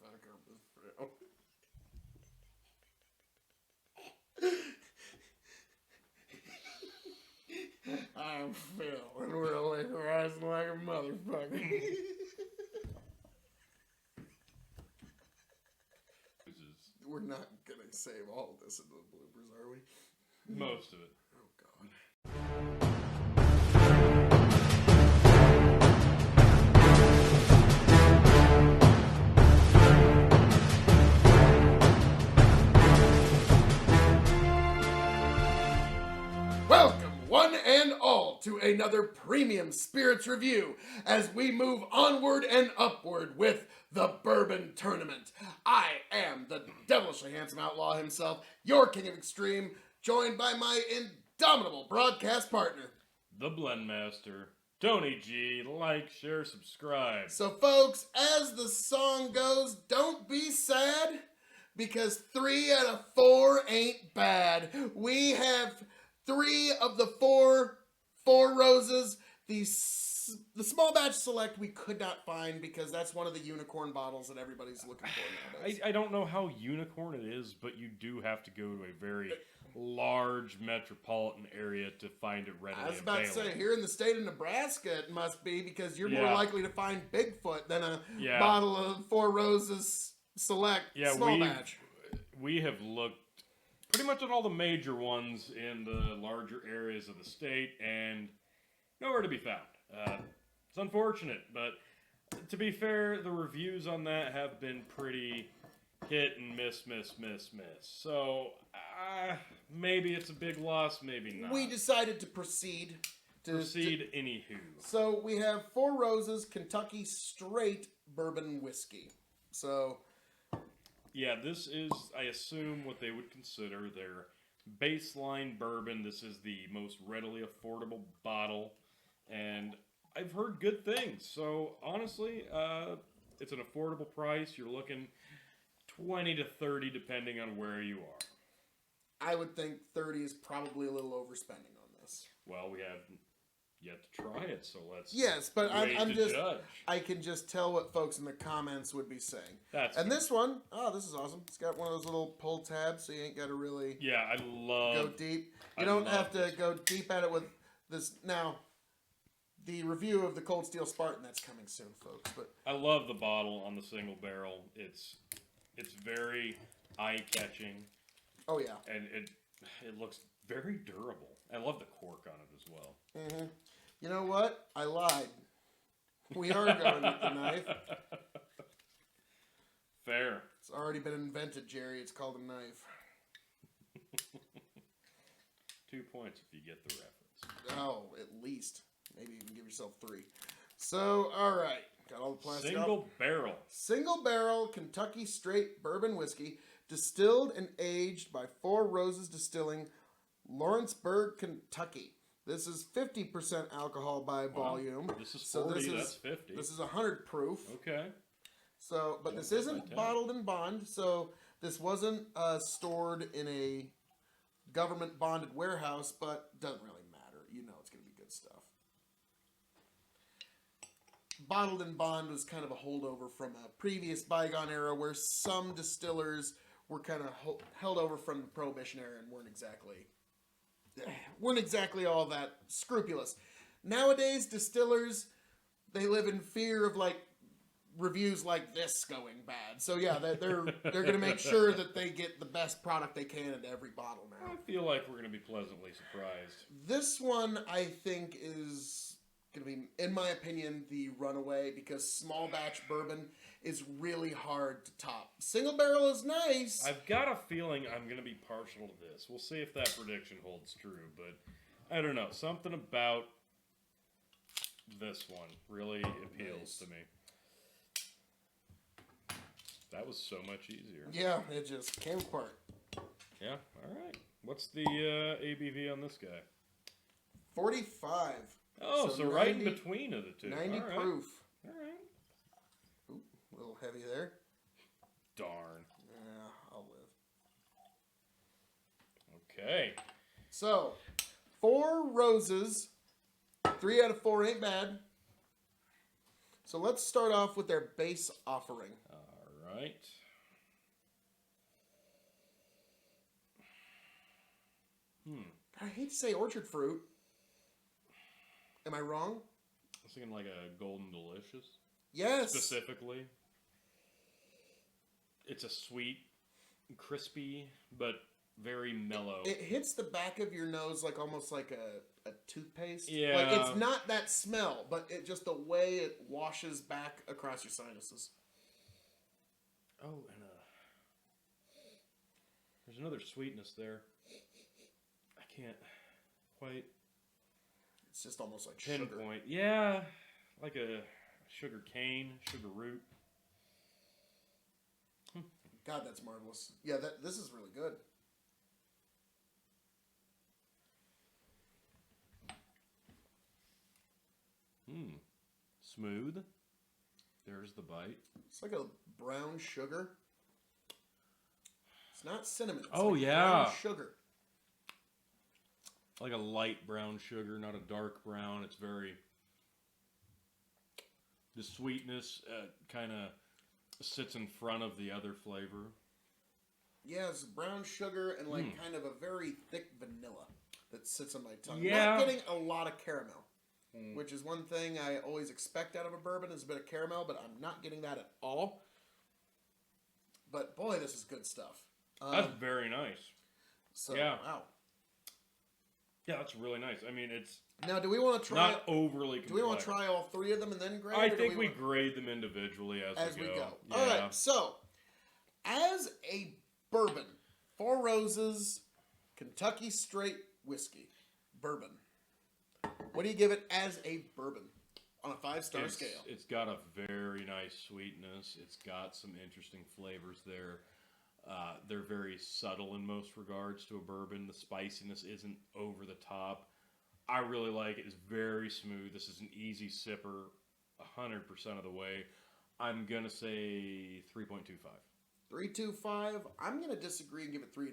motherfucker, bro. I'm Phil, and we're like rising like a motherfucker. We're not gonna save all of this into the bloopers, are we? Most of it. Oh, God. Welcome, one and all, to another premium spirits review as we move onward and upward with the Bourbon Tournament. I am the devilishly handsome outlaw himself, your king of extreme, joined by my indomitable broadcast partner, the Blendmaster, Tony G. Like, share, subscribe. So folks, as the song goes, don't be sad, because 3 out of 4 ain't bad. We have 3 of the 4 Roses. The small batch select we could not find because that's one of the unicorn bottles that everybody's looking for nowadays. I don't know how unicorn it is, but you do have to go to a very large metropolitan area to find it readily available. I was about to say, here in the state of Nebraska it must be, because you're more likely to find Bigfoot than a bottle of 4 Roses select small batch. We have looked pretty much at all the major ones in the larger areas of the state, and nowhere to be found. It's unfortunate, but to be fair, the reviews on that have been pretty hit and miss. So, maybe it's a big loss, maybe not. We decided to proceed. Anywho. So, we have 4 Roses Kentucky Straight Bourbon Whiskey. So, yeah, this is, I assume, what they would consider their baseline bourbon. This is the most readily affordable bottle, and I've heard good things. So, honestly, it's an affordable price. You're looking 20 to 30 depending on where you are. I would think 30 is probably a little overspending on this. Well, we have yet to try it, so let's judge. I can just tell what folks in the comments would be saying. This one, this is awesome. It's got one of those little pull tabs, so you ain't got to really go deep. You don't have to go deep at it with this. Now, the review of the Cold Steel Spartan, that's coming soon, folks. But I love the bottle on the single barrel. It's very eye-catching. Oh, yeah. And it looks very durable. I love the cork on it as well. Mm-hmm. You know what? I lied. We are going with the knife. Fair. It's already been invented, Jerry. It's called a knife. 2 points if you get the reference. Oh, at least. Maybe even give yourself 3. So, all right. Got all the plastic Single barrel Kentucky Straight Bourbon Whiskey, distilled and aged by 4 Roses Distilling, Lawrenceburg, Kentucky. This is 50% alcohol by volume. This is 40, that's 50. This is 100 proof. Okay. So, but this isn't bottled in bond, so this wasn't stored in a government bonded warehouse, but doesn't really matter. You know it's going to be good stuff. Bottled in bond was kind of a holdover from a previous bygone era where some distillers were kind of held over from the Prohibition era and weren't exactly all that scrupulous. Nowadays, distillers, they live in fear of reviews like this going bad. So yeah, they're going to make sure that they get the best product they can into every bottle now. I feel like we're going to be pleasantly surprised. This one, I think, is going to be, in my opinion, the runaway, because small batch bourbon is really hard to top. Single barrel is nice. I've got a feeling I'm going to be partial to this. We'll see if that prediction holds true, but I don't know. Something about this one really appeals to me. That was so much easier. Yeah, it just came apart. Yeah, all right. What's the ABV on this guy? 45. Oh, so 90, right in between of the two. 90 proof. All right. Ooh, a little heavy there. Darn. Yeah, I'll live. Okay. So, 4 Roses. 3 out of 4 ain't bad. So let's start off with their base offering. All right. I hate to say orchard fruit. Am I wrong? I was thinking like a Golden Delicious. Yes. Specifically. It's a sweet, crispy, but very mellow. It hits the back of your nose like almost like a toothpaste. Yeah. Like it's not that smell, but it just the way it washes back across your sinuses. Oh, and there's another sweetness there. I can't quite It's just almost like pinpoint. sugar. Yeah, like a sugar cane, sugar root. God, that's marvelous. Yeah, this is really good. Smooth. There's the bite. It's like a brown sugar. It's not cinnamon. It's Oh, like yeah. brown sugar. Like a light brown sugar, not a dark brown. It's very... The sweetness kind of sits in front of the other flavor. Yeah, it's brown sugar and like kind of a very thick vanilla that sits on my tongue. Yeah. Not getting a lot of caramel, which is one thing I always expect out of a bourbon is a bit of caramel, but I'm not getting that at all. But boy, this is good stuff. That's very nice. So, Yeah. wow. Yeah, that's really nice. I mean, it's Now, do we want to try? not overly complex. Do we want to try all three of them and then grade? I or do think we want- grade them individually as we go. Yeah. All right. So, as a bourbon, Four Roses, Kentucky Straight Whiskey, bourbon. What do you give it as a bourbon on a 5-star scale? It's got a very nice sweetness. It's got some interesting flavors there. They're very subtle in most regards to a bourbon. The spiciness isn't over the top. I really like it. It's very smooth. This is an easy sipper 100% of the way. I'm going to say 3.25. 3.25. I'm going to disagree and give it 3.5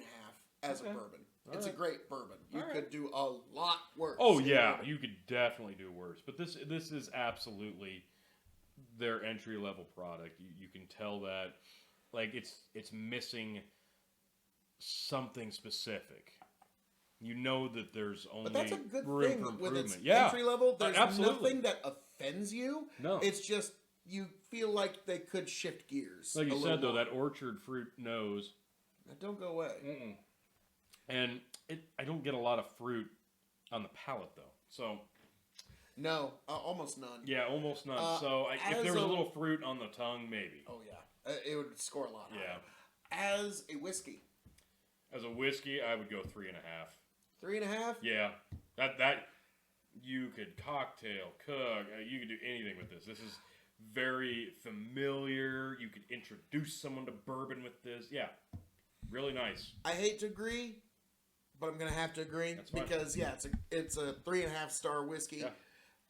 as a bourbon. It's a great bourbon. You could do a lot worse. Oh yeah, you could definitely do worse. But this is absolutely their entry level product. You can tell that, like it's missing something specific. You know that there's only But that's a good room thing for with its improvement. entry level. There's absolutely. nothing that offends you. No. It's just you feel like they could shift gears. Like you a said though, little more. that orchard fruit nose. That don't go away. And I don't get a lot of fruit on the palate though. So No, almost none. yeah, almost none. So if there was a little fruit on the tongue, maybe. Oh yeah, it would score a lot Yeah. higher. As a whiskey, As a whiskey, I would go 3.5. 3.5. Yeah, that you could cocktail, cook, you could do anything with this. This is very familiar. You could introduce someone to bourbon with this. Yeah, really nice. I hate to agree, but I'm gonna have to agree That's fine. because yeah, it's a 3.5-star whiskey. Yeah.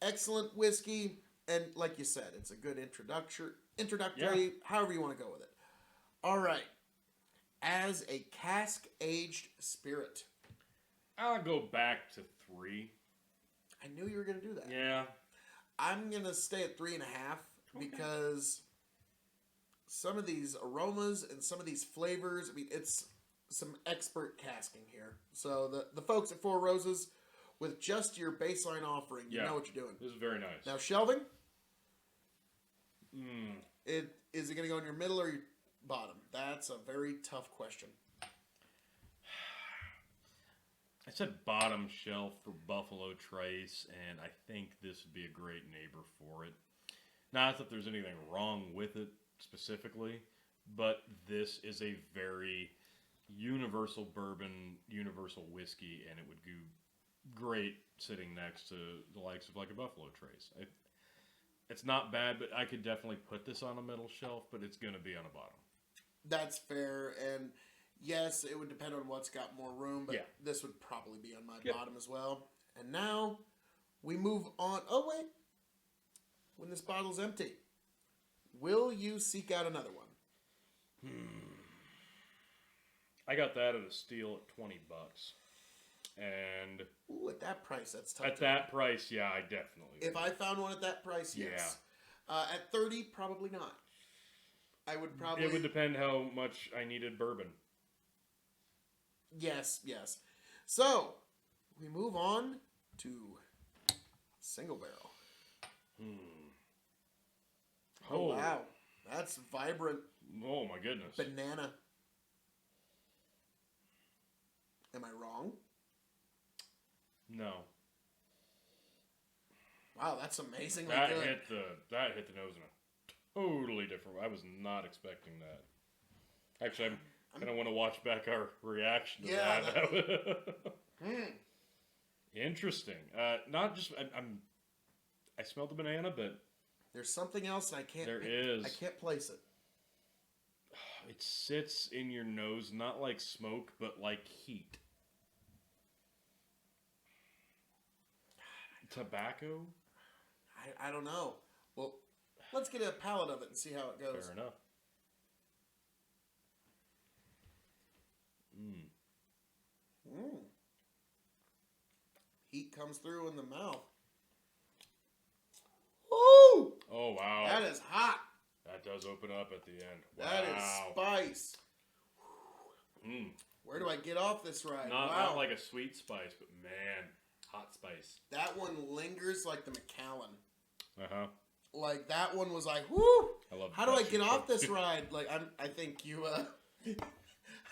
Excellent whiskey, and like you said, it's a good introductory. Yeah. However you want to go with it. All right. As a cask-aged spirit, I'll go back to 3. I knew you were gonna do that. Yeah. I'm gonna stay at 3.5 because some of these aromas and some of these flavors. I mean, it's some expert casking here. So the folks at Four Roses, with just your baseline offering, you know what you're doing. This is very nice. Now shelving. Is it gonna go in your middle or your bottom? That's a very tough question. I said bottom shelf for Buffalo Trace, and I think this would be a great neighbor for it. Not that there's anything wrong with it specifically, but this is a very universal bourbon, universal whiskey, and it would go great sitting next to the likes of like a Buffalo Trace. It's not bad, but I could definitely put this on a middle shelf, but it's going to be on a bottom. That's fair, and yes, it would depend on what's got more room, but Yeah. this would probably be on my Yep. bottom as well. And now we move on. Oh, wait. When this bottle's empty, will you seek out another one? I got that at a steal at $20, and Ooh, at that price, that's tough. at that price, yeah, I definitely. If I found one at that price, yes. At 30, probably not. I would probably... It would depend how much I needed bourbon. Yes, yes. So, we move on to single barrel. Oh, wow. That's vibrant. Oh, my goodness. Banana. Am I wrong? No. Wow, that's amazingly That good. hit the nose in a totally different way. I was not expecting that. Actually, I don't want to watch back our reaction to that. Interesting. Not just I smelled the banana, but there's something else and I can't. There is. I can't place it. It sits in your nose, not like smoke, but like heat. Tobacco? I don't know. Well, let's get a palate of it and see how it goes. Fair enough. Heat comes through in the mouth. Woo! Oh, wow. That is hot. That does open up at the end. Wow. That is spice. Where do I get off this ride? Not like a sweet spice, but man, hot spice. That one lingers like the Macallan. Uh-huh. Like that one was like, whoo! I love How do I get off this ride? Like I think you I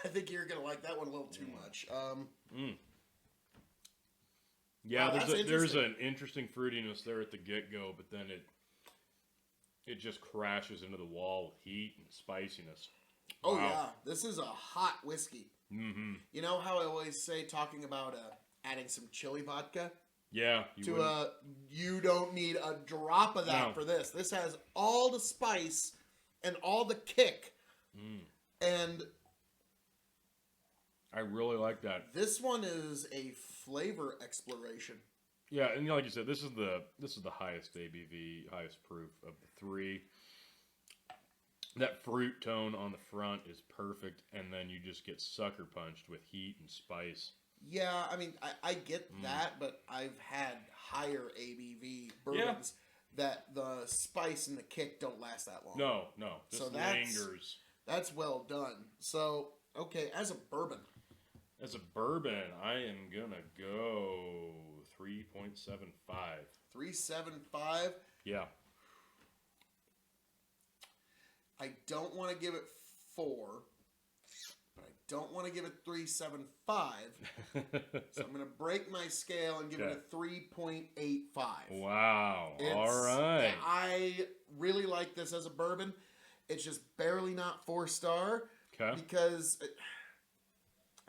think you're gonna like that one a little too much. Yeah, wow, there's an interesting fruitiness there at the get-go, but then it just crashes into the wall with heat and spiciness. Oh wow. yeah, this is a hot whiskey. Mm-hmm. You know how I always say talking about adding some chili vodka? Yeah, you don't need a drop of that for this. This has all the spice and all the kick. And I really like that. This one is a flavor exploration. Yeah, and like you said, this is the highest ABV, highest proof of the three. That fruit tone on the front is perfect, and then you just get sucker punched with heat and spice. Yeah, I mean, I get that, but I've had higher ABV bourbons that the spice and the kick don't last that long. No. This so lingers. That's well done. So, okay, as a bourbon. As a bourbon, I am going to go 3.75. 3.75? Yeah. I don't want to give it 4, but I don't want to give it 3.75. So I'm going to break my scale and give it a 3.85. Wow. All right. I really like this as a bourbon. It's just barely not 4-star. Okay. Because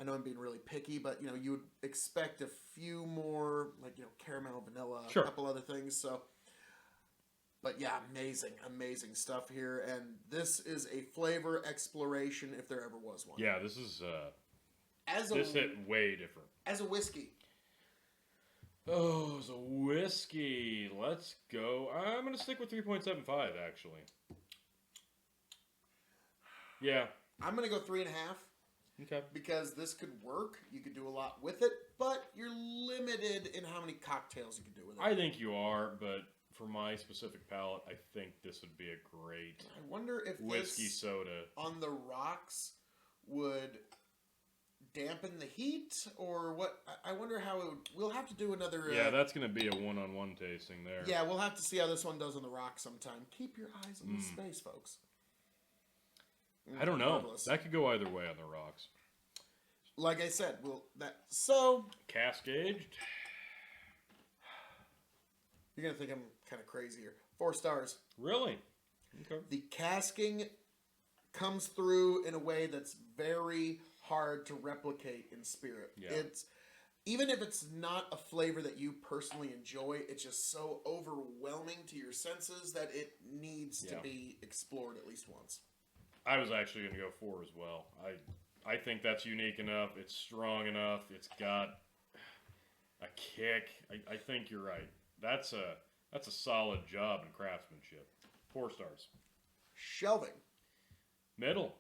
I know I'm being really picky, but you would expect a few more, like caramel, vanilla, a couple other things. So, but yeah, amazing stuff here, and this is a flavor exploration if there ever was one. Yeah, this is this hit way different. As a whiskey. Oh, as a whiskey, let's go. I'm gonna stick with 3.75 actually. Yeah, I'm gonna go 3.5. Okay. Because this could work. You could do a lot with it, but you're limited in how many cocktails you can do with it. I think you are, but for my specific palate, I think this would be a great I wonder if whiskey this soda on the rocks would dampen the heat, or what? I wonder how it would... We'll have to do another... Yeah, that's going to be a one-on-one tasting there. Yeah, we'll have to see how this one does on the rocks sometime. Keep your eyes on the space, folks. I don't know. Marvelous. That could go either way on the rocks. Like I said, Cask aged. You're gonna think I'm kind of crazy here. 4 stars. Really? Okay. The casking comes through in a way that's very hard to replicate in spirit. Yeah. It's even if it's not a flavor that you personally enjoy, it's just so overwhelming to your senses that it needs to be explored at least once. I was actually going to go 4 as well. I think that's unique enough. It's strong enough. It's got a kick. I think you're right. That's a solid job in craftsmanship. 4 stars. Shelving. Middle.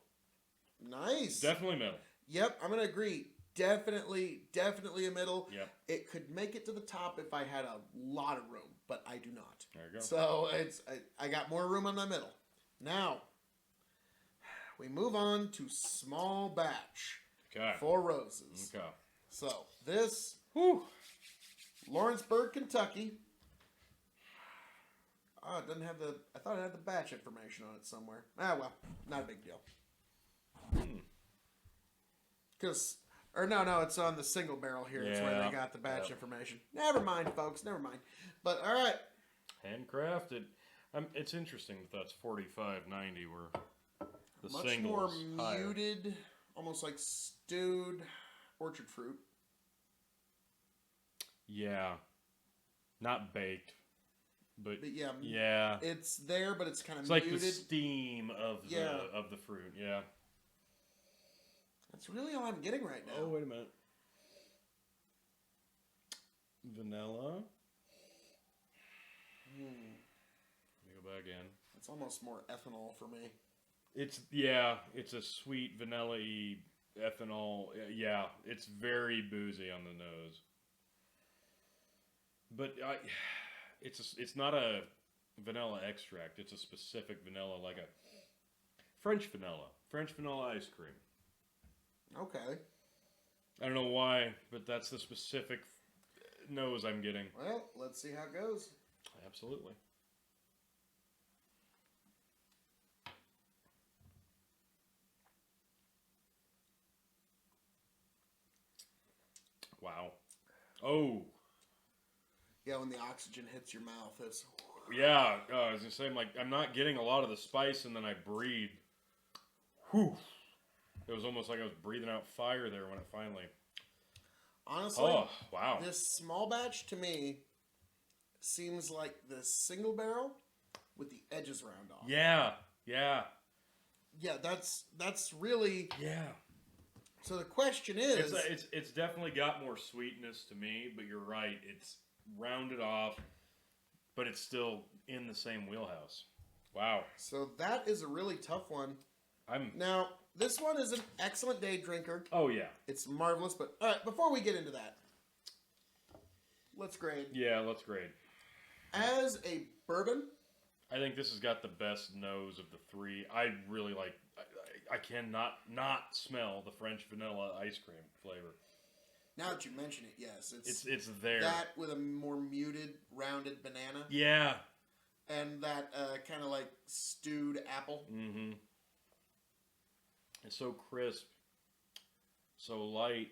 Nice. Definitely middle. Yep, I'm going to agree. Definitely a middle. Yep. It could make it to the top if I had a lot of room, but I do not. There you go. So I got more room on my middle. Now, we move on to small batch. Okay. 4 roses. Okay. So, this, Whew. Lawrenceburg, Kentucky. Oh, it doesn't have the... I thought it had the batch information on it somewhere. Ah, well, not a big deal. Because... Or no, it's on the single barrel here. It's where they got the batch information. Never mind, folks. Never mind. But, all right. Handcrafted. It's interesting that's $45.90 where the Much single more is muted, almost like stewed orchard fruit. Yeah. Not baked. But yeah, yeah. It's there, but it's kind of muted. muted. It's like the steam of the fruit, yeah. That's really all I'm getting right now. Oh, wait a minute. Vanilla. Let me go back in. It's almost more ethanol for me. It's a sweet vanilla-y ethanol. Yeah, it's very boozy on the nose. But it's not a vanilla extract. It's a specific vanilla, like a French vanilla ice cream. Okay. I don't know why, but that's the specific nose I'm getting. Well, let's see how it goes. Absolutely. Wow. Oh. Yeah, when the oxygen hits your mouth, it's... Yeah, I was going to say, I'm not getting a lot of the spice, and then I breathe. Whew. It was almost like I was breathing out fire there when it finally... Honestly, wow. This small batch, to me, seems like the single barrel with the edges round off. Yeah. Yeah, that's really... Yeah. So the question is... It's definitely got more sweetness to me, but you're right. It's rounded off, but it's still in the same wheelhouse. Wow. So that is a really tough one. Now, this one is an excellent day drinker. Oh, yeah. It's marvelous, but... All right, before we get into that, let's grade. Yeah, let's grade. As a bourbon... I think this has got the best nose of the 3. I really like... I cannot not smell the French vanilla ice cream flavor. Now that you mention it, yes. It's there. That with a more muted, rounded banana. Yeah. And that kind of like stewed apple. Mm-hmm. It's so crisp, so light,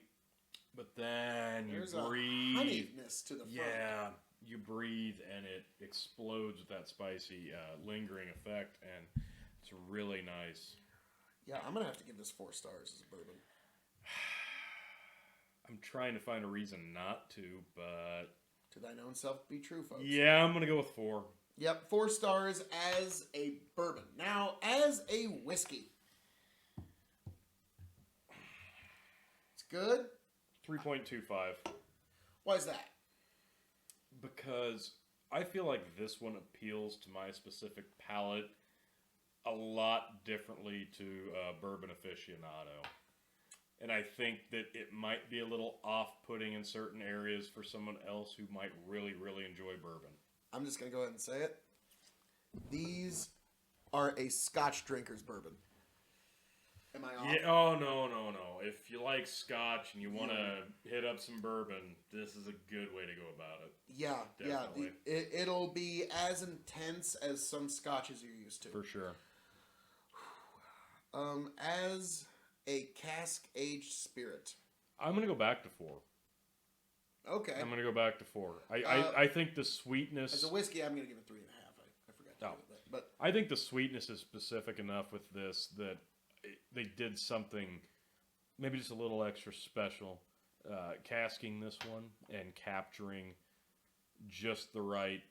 but then There's you breathe. A honeyness to the front. Yeah, you breathe and it explodes with that spicy, lingering effect, and it's really nice. Yeah, I'm gonna have to give this 4 stars as a bourbon. I'm trying to find a reason not to, but to thine own self be true, folks. Yeah, I'm gonna go with 4. Yep, 4 stars as a bourbon. Now, as a whiskey. Good? 3.25. Why is that? Because I feel like this one appeals to my specific palate a lot differently to bourbon aficionado. And I think that it might be a little off-putting in certain areas for someone else who might really, really enjoy bourbon. I'm just going to go ahead and say it. These are a Scotch drinker's bourbon. Am I off? Yeah, oh, no. If you like Scotch and you want to hit up some bourbon, this is a good way to go about it. Yeah, definitely. Yeah. It'll be as intense as some Scotches you're used to. For sure. As a cask-aged spirit. I'm going to go back to 4. Okay. I'm going to go back to 4. I think the sweetness... As a whiskey, I'm going to give it 3.5. I forgot to do that. But I think the sweetness is specific enough with this that they did something maybe just a little extra special, casking this one and capturing just the right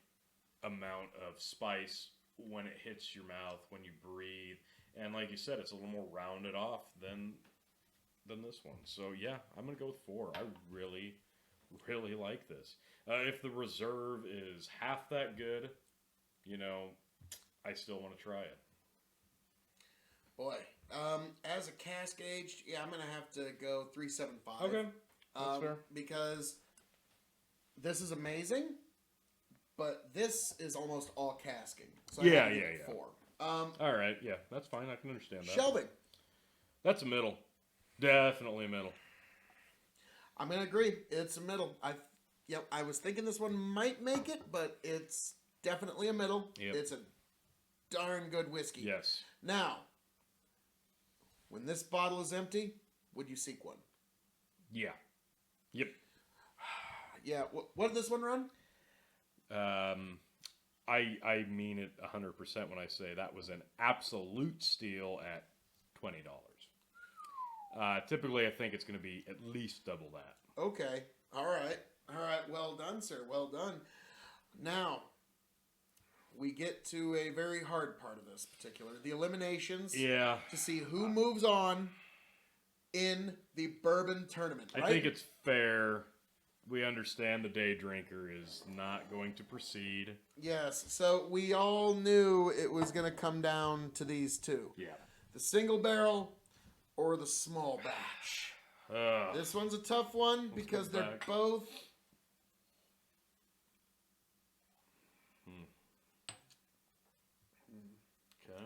amount of spice when it hits your mouth, when you breathe. And like you said, it's a little more rounded off than this one. So yeah, I'm going to go with 4. I really, really like this. If the reserve is half that good, I still want to try it. Boy, as a cask aged, yeah, I'm gonna have to go 3.75. Okay, that's fair. Because this is amazing, but this is almost all casking. So I have to give it 4. All right, yeah, that's fine. I can understand that. Shelby. That's a middle. Definitely a middle. I'm gonna agree. It's a middle. I was thinking this one might make it, but it's definitely a middle. Yep. It's a darn good whiskey. Yes. Now, when this bottle is empty, would you seek one? Yeah. Yep. Yeah. What did this one run? I mean it 100% when I say that was an absolute steal at $20. Typically, I think it's going to be at least double that. Okay. All right. Well done, sir. Well done. Now, we get to a very hard part of this particular, the eliminations. Yeah. To see who moves on in the bourbon tournament. Right? I think it's fair. We understand the day drinker is not going to proceed. Yes. So we all knew it was going to come down to these two. Yeah. The single barrel or the small batch. This one's a tough one because they're both... Okay.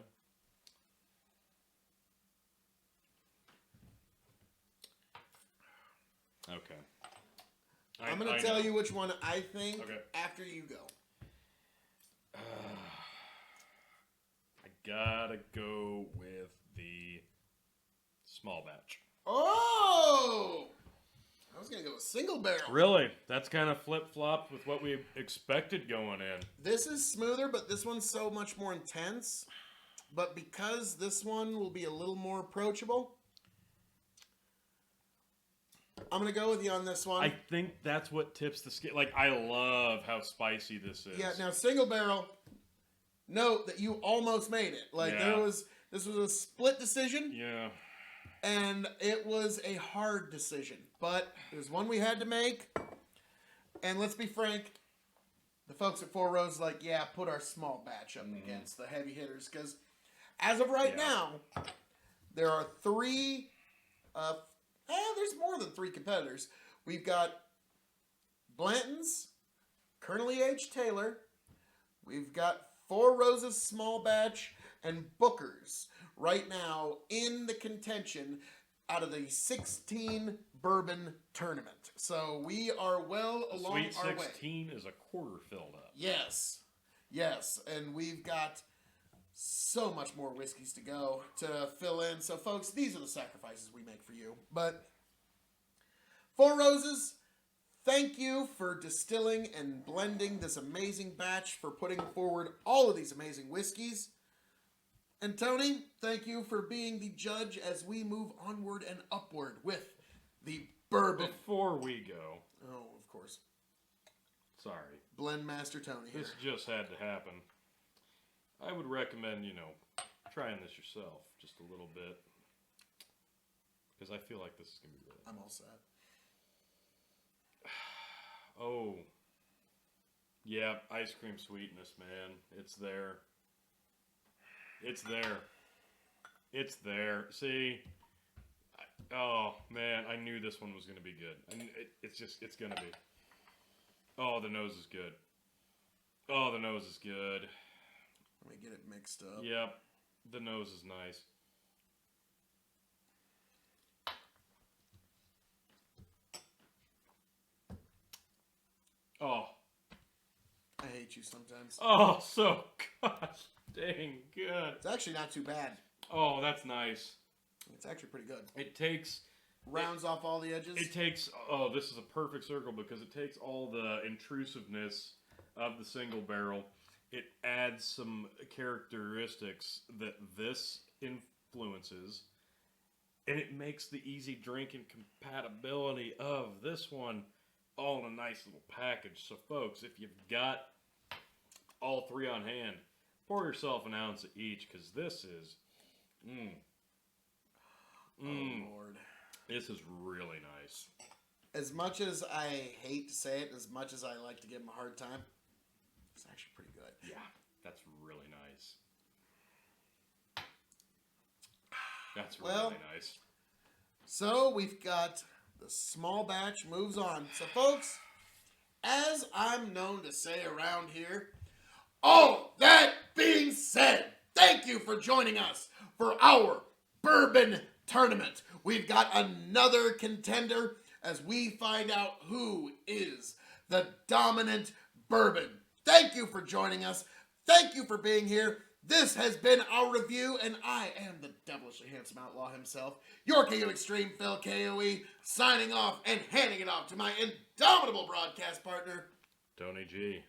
Okay. I'm going to tell you which one I think after you go. I gotta go with the small batch. Oh! I was going to go with single barrel. Really? That's kind of flip-flopped with what we expected going in. This is smoother, but this one's so much more intense. But because this one will be a little more approachable, I'm going to go with you on this one. I think that's what tips the scale. Like, I love how spicy this is. Yeah, now single barrel, note that you almost made it. Like, this was a split decision. Yeah. And it was a hard decision. But it was one we had to make. And let's be frank, the folks at Four Roses like, yeah, put our small batch up against the heavy hitters. Because as of right now, there are three... there's more than three competitors. We've got Blanton's, Colonel E.H. Taylor. We've got Four Roses Small Batch and Booker's right now in the contention out of the 16 bourbon tournament. So we are well along Sweet our way. 16 is a quarter filled up. Yes. And we've got so much more whiskeys to go to fill in. So, folks, these are the sacrifices we make for you. But Four Roses, thank you for distilling and blending this amazing batch, for putting forward all of these amazing whiskeys. And Tony, thank you for being the judge as we move onward and upward with the bourbon. Before we go. Oh, of course. Sorry. Blend Master Tony here. This just had to happen. I would recommend, trying this yourself just a little bit. Because I feel like this is going to be really... I'm all set. Oh. Yeah, ice cream sweetness, man. It's there. It's there. It's there. See? Oh, man. I knew this one was going to be good. It's going to be. Oh, the nose is good. Oh, the nose is good. Let me get it mixed up. Yep. The nose is nice. Oh. I hate you sometimes. Oh, so gosh dang good. It's actually not too bad. Oh, that's nice. It's actually pretty good. It takes... Rounds off all the edges. It takes... Oh, this is a perfect circle because it takes all the intrusiveness of the single barrel. It adds some characteristics that this influences. And it makes the easy drinking compatibility of this one all in a nice little package. So, folks, if you've got all three on hand, pour yourself an ounce of each, because this is... Oh, Lord. This is really nice. As much as I hate to say it, as much as I like to give him a hard time, it's actually pretty good. Yeah, that's really nice. That's really nice. So we've got the small batch moves on. So, folks, as I'm known to say around here, all that being said, thank you for joining us for our Bourbon Tournament. We've got another contender as we find out who is the dominant bourbon. Thank you for joining us. Thank you for being here. This has been our review, and I am the devilishly handsome outlaw himself, your K.O. Extreme Phil K.O.E., signing off and handing it off to my indomitable broadcast partner, Tony G.